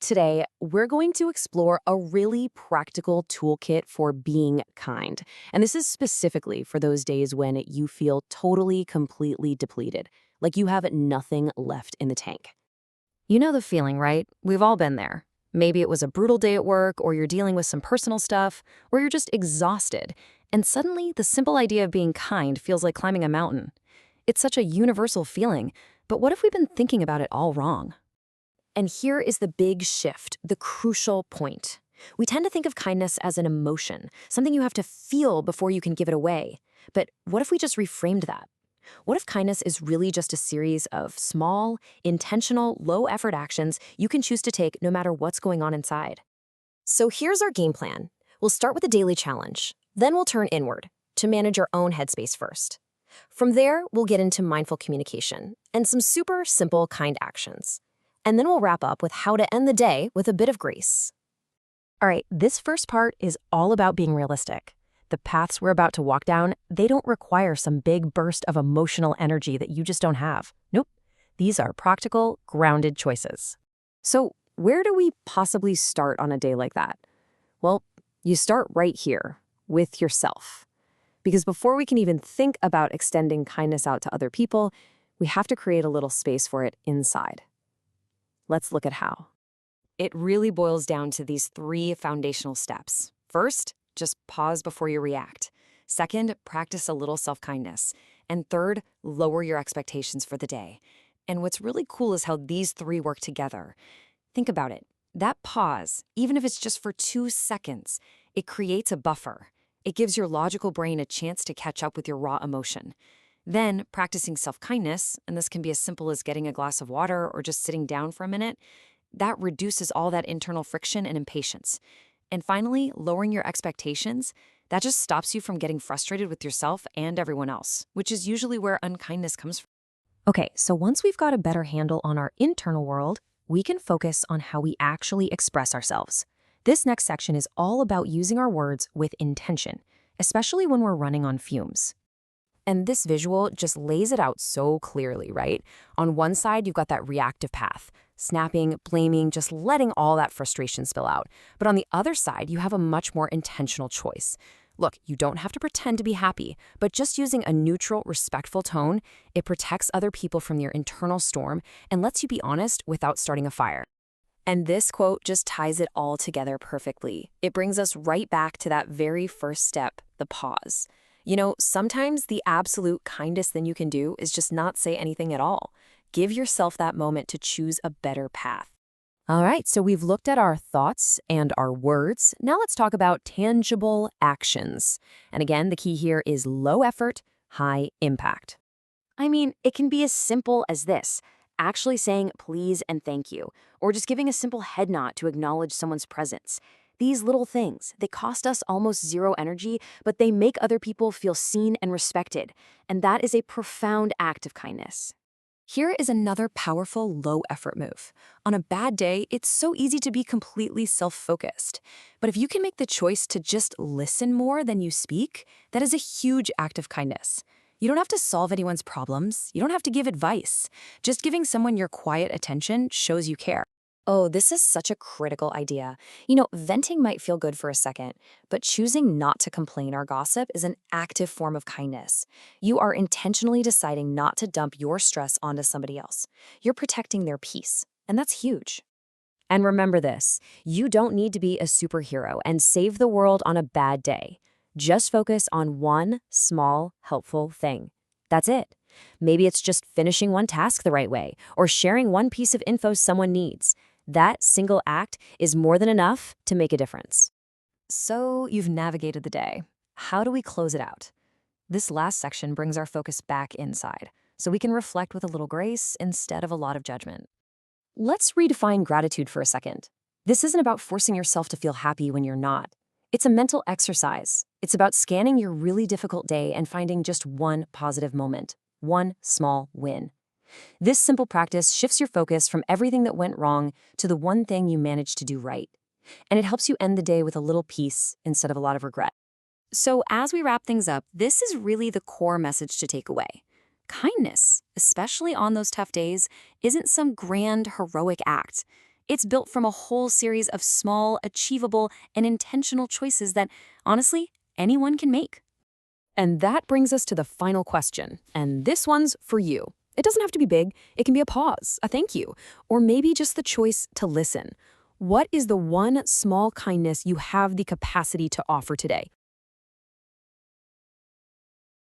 Today, we're going to explore a really practical toolkit for being kind. And this is specifically for those days when you feel totally, completely depleted, like you have nothing left in the tank. You know the feeling, right? We've all been there. Maybe it was a brutal day at work, or you're dealing with some personal stuff, or you're just exhausted. And suddenly, the simple idea of being kind feels like climbing a mountain. It's such a universal feeling, but what if we've been thinking about it all wrong? And here is the big shift, the crucial point. We tend to think of kindness as an emotion, something you have to feel before you can give it away. But what if we just reframed that? What if kindness is really just a series of small, intentional, low-effort actions you can choose to take no matter what's going on inside? So here's our game plan. We'll start with a daily challenge. Then we'll turn inward to manage our own headspace first. From there, we'll get into mindful communication and some super simple, kind actions. And then we'll wrap up with how to end the day with a bit of grace. All right, this first part is all about being realistic. The paths we're about to walk down, they don't require some big burst of emotional energy that you just don't have. Nope. These are practical, grounded choices. So where do we possibly start on a day like that? Well, you start right here, with yourself. Because before we can even think about extending kindness out to other people, we have to create a little space for it inside. Let's look at how. It really boils down to these three foundational steps. First, just pause before you react. Second, practice a little self-kindness. And third, lower your expectations for the day. And what's really cool is how these three work together. Think about it. That pause, even if it's just for 2 seconds, it creates a buffer. It gives your logical brain a chance to catch up with your raw emotion. Then, practicing self-kindness, and this can be as simple as getting a glass of water or just sitting down for a minute, that reduces all that internal friction and impatience. And finally, lowering your expectations, that just stops you from getting frustrated with yourself and everyone else, which is usually where unkindness comes from. Okay, so once we've got a better handle on our internal world, we can focus on how we actually express ourselves. This next section is all about using our words with intention, especially when we're running on fumes. And this visual just lays it out so clearly, right? On one side, you've got that reactive path, snapping, blaming, just letting all that frustration spill out. But on the other side, you have a much more intentional choice. Look, you don't have to pretend to be happy, but just using a neutral, respectful tone, it protects other people from your internal storm and lets you be honest without starting a fire. And this quote just ties it all together perfectly. It brings us right back to that very first step, the pause. You know, sometimes the absolute kindest thing you can do is just not say anything at all. Give yourself that moment to choose a better path. All right, so we've looked at our thoughts and our words. Now let's talk about tangible actions. And again, the key here is low effort, high impact. I mean, it can be as simple as this, actually saying please and thank you, or just giving a simple head nod to acknowledge someone's presence. These little things, they cost us almost zero energy, but they make other people feel seen and respected. And that is a profound act of kindness. Here is another powerful low-effort move. On a bad day, it's so easy to be completely self-focused. But if you can make the choice to just listen more than you speak, that is a huge act of kindness. You don't have to solve anyone's problems. You don't have to give advice. Just giving someone your quiet attention shows you care. Oh, this is such a critical idea. You know, venting might feel good for a second, but choosing not to complain or gossip is an active form of kindness. You are intentionally deciding not to dump your stress onto somebody else. You're protecting their peace, and that's huge. And remember this, you don't need to be a superhero and save the world on a bad day. Just focus on one small, helpful thing. That's it. Maybe it's just finishing one task the right way or sharing one piece of info someone needs. That single act is more than enough to make a difference. So you've navigated the day. How do we close it out? This last section brings our focus back inside, so we can reflect with a little grace instead of a lot of judgment. Let's redefine gratitude for a second. This isn't about forcing yourself to feel happy when you're not. It's a mental exercise. It's about scanning your really difficult day and finding just one positive moment, one small win. This simple practice shifts your focus from everything that went wrong to the one thing you managed to do right. And it helps you end the day with a little peace instead of a lot of regret. So as we wrap things up, this is really the core message to take away. Kindness, especially on those tough days, isn't some grand, heroic act. It's built from a whole series of small, achievable, and intentional choices that, honestly, anyone can make. And that brings us to the final question, and this one's for you. It doesn't have to be big. It can be a pause, a thank you, or maybe just the choice to listen. What is the one small kindness you have the capacity to offer today?